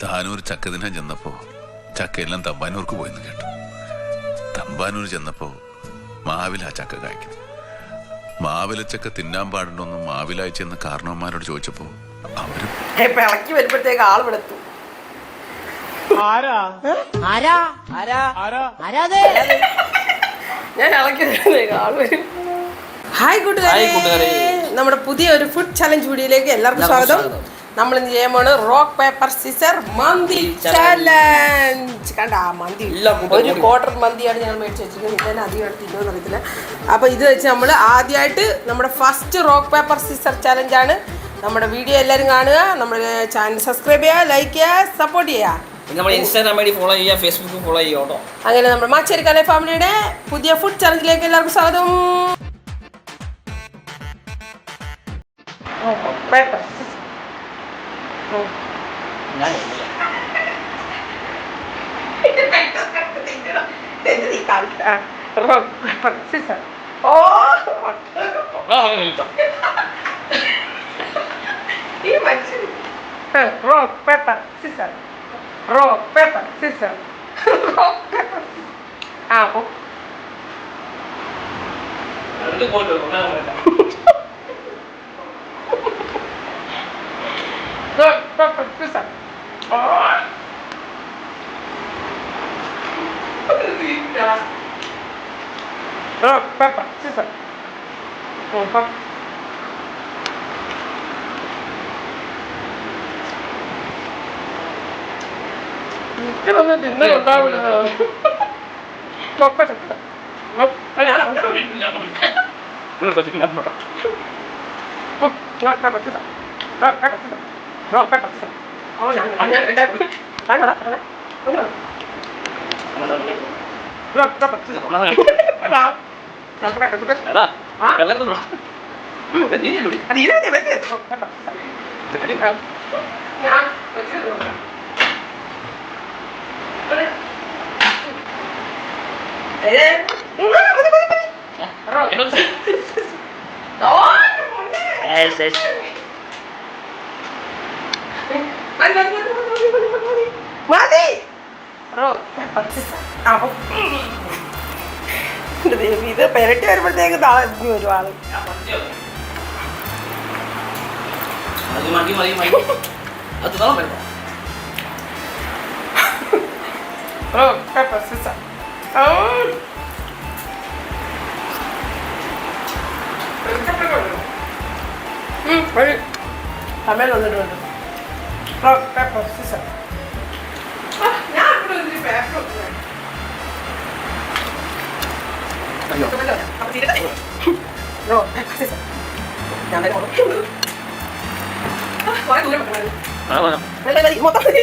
താനൂർ ചക്കദിനം ചെന്നപ്പോ ചക്കയെല്ലാം തമ്പാനൂർക്ക് പോയെന്ന് കേട്ടു. തമ്പാനൂർ ചെന്നപ്പോ മാവില ചക്ക കായ്ക്കുന്നു. മാവിലച്ചക്ക തിന്നാൻ പാടുണ്ടോന്ന് മാവിലായി ചെന്ന് കാരണവന്മാരോട് ചോദിച്ചപ്പോ അവര് പിളക്കി വരുമ്പോഴത്തേക്ക് ആള് വിളത്തു. ഞാൻ ഇളക്കി വരുമ്പോഴത്തേക്ക് ആള് വരും. ഹായ് കൂട്ടുകാരെ, നമ്മുടെ പുതിയ ഒരു ഫുഡ് ചലഞ്ച് വീഡിയോയിലേക്ക് എല്ലാവർക്കും സ്വാഗതം. നമ്മൾ ഇന്ന് ചെയ്യാൻ പോണ് റോക്ക് പേപ്പർ സിസർ മന്തി ചലഞ്ച്. കണ്ട ആ മന്തി ഒരു ക്വാർട്ടർ മന്തിയാണ് ഞങ്ങൾ മേടിച്ച് വെച്ചിരിക്കുന്നത്. ഇതിനെ അധികം തിന്നുമെന്ന് അറിയത്തില്ല. അപ്പോൾ ഇത് വെച്ച് നമ്മൾ ആദ്യമായിട്ട് നമ്മുടെ ഫസ്റ്റ് റോക്ക് പേപ്പർ സിസർ ചലഞ്ചാണ്. നമ്മുടെ വീഡിയോ എല്ലാവരും കാണുക, നമ്മുടെ ചാനൽ സബ്സ്ക്രൈബ് ചെയ്യുക, ലൈക്ക് ചെയ്യുക, സപ്പോർട്ട് ചെയ്യുക. നമ്മൾ ഇൻസ്റ്റാഗ്രാം ഐ ഡി ഫോളോ ചെയ്യുക, ഫേസ്ബുക്ക് ഫോളോ ചെയ്യുക കേട്ടോ. അങ്ങനെ നമ്മുടെ മാച്ചേരി കലൈ ഫാമിലിയുടെ പുതിയ ഫുഡ് ചലഞ്ചിലേക്ക് എല്ലാവർക്കും സ്വാഗതം. Rock, paper, scissors. Rock, paper, scissors. Rock, paper. Oh. Rock, paper, scissors. Rock, paper, scissors. ഇതൊന്നും തിന്നുണ്ടാവില്ല. ഇത് പെരട്ടി വരുമ്പോഴത്തേക്ക് ഒരുപാട് തമിഴ്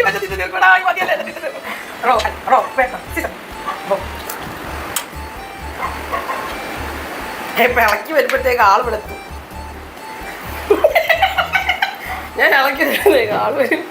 വന്നിട്ടുണ്ട്. ഇളക്കി വരുമ്പോഴത്തേക്ക് ആള് വിളത്തു. ഞാൻ ഇളക്കി വരുമ്പോഴത്തേക്ക് ആള് വരും.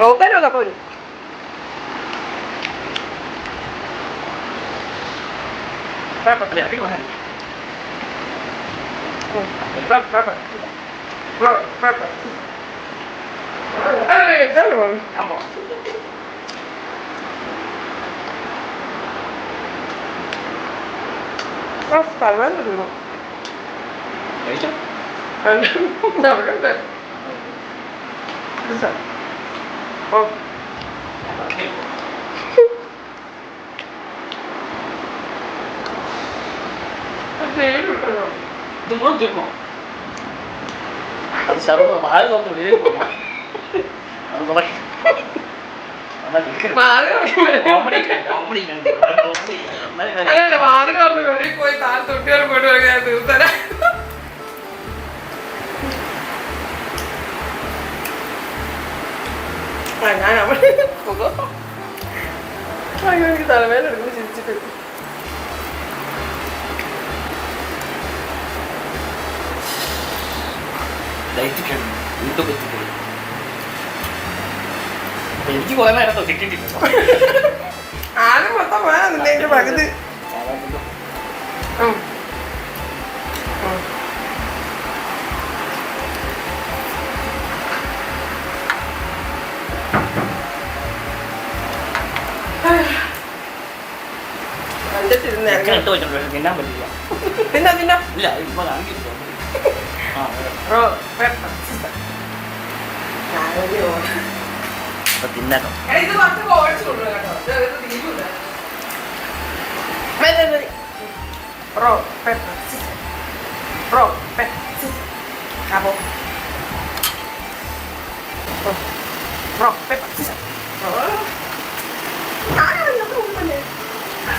റോക്കാനോ അതൊക്കെ വരും. പോയി താൻ തൊട്ടിയാലും പോയിട്ട് തീർത്തരാ. ഞാൻ അവിടെ എനിക്ക് തലവേദന എടുക്കുന്നു ചിരിച്ചിട്ട്. വീണ്ടും എത്തിക്കഴിഞ്ഞു. എനിക്ക് കുറെ നേരം കിട്ടിയിട്ടില്ല. ആരും മൊത്തം വേണമെന്നില്ല എന്റെ പകുതി. തിന്നാൻ പറ്റില്ല. പിന്നെ പിന്നെ ഇല്ല ഇപ്പൊ കാണിക്കില്ല. തിന്നണം. ഇത് കുറച്ച് ഓടിച്ചു കൊണ്ടുപോകാം കേട്ടോ. ഇത് തീരൂല. Rock, paper, scissors. Rock, paper, scissors. Cabo. Rock, paper, scissors.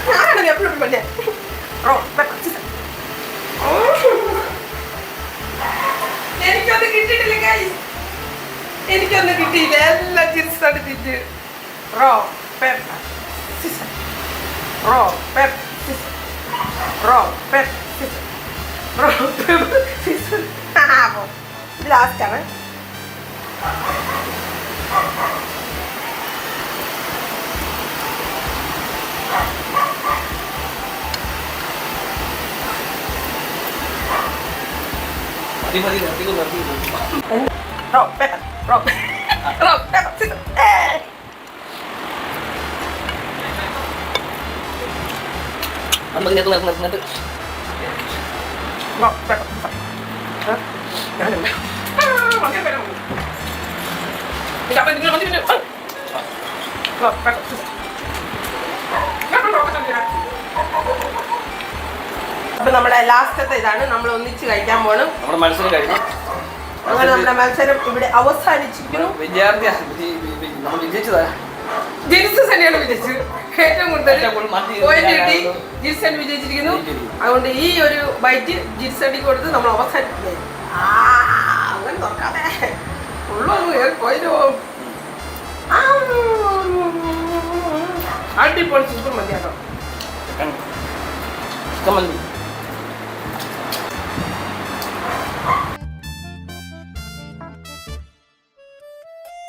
ഞാനാണ് എപ്പോഴും പറഞ്ഞേ. Rock, paper, scissors. എനിക്കൊന്നും കിട്ടിയിട്ടില്ല guys. എനിക്കൊന്നും കിട്ടിയില്ല. എല്ലാം ചിരിച്ചാണ് തിരിച്ച്. Rock, paper, scissors. Rock, paper, scissors. Rock, paper, scissors. Rock, paper, scissors. ഇത് ലാസ്റ്റാണ്. മതി Rock, paper, rock. Rock, paper, scissors. നിർന്നിട്ട് Rock, paper, scissors. ഞാനില്ല. Rock, paper, scissors. അപ്പൊ നമ്മുടെ ലാസ്റ്റത്തെ ഇതാണ്. നമ്മൾ ഒന്നിച്ച് കഴിക്കാൻ പോണം. നമ്മുടെ മത്സരം കഴിഞ്ഞു. അങ്ങനെ നമ്മുടെ മത്സരം ഇവിടെ അവസാനിച്ചിരിക്കുന്നു. വിദ്യാർത്ഥിയാണ് നമ്മൾ വിജയിച്ചതാ. ജിൻസൺ തന്നെയാണ് വിജയിച്ചത്. ഏറ്റവും കൂടുതൽ പോയിന്റ് കിട്ടി. ജിൻസൺ വിജയിച്ചിരിക്കുന്നു. അതുകൊണ്ട് ഈ ഒരു ബൈറ്റ് ജിൻസണിക്ക് കൊടുത്ത് നമ്മൾ അവസാനിപ്പിക്കുന്നത്. അങ്ങനെ നോക്കാതെ ഉള്ളൊന്ന് പോയില്ലോ. അടിപൊളി സൂപ്പർ മതി കേട്ടോ. മന്തി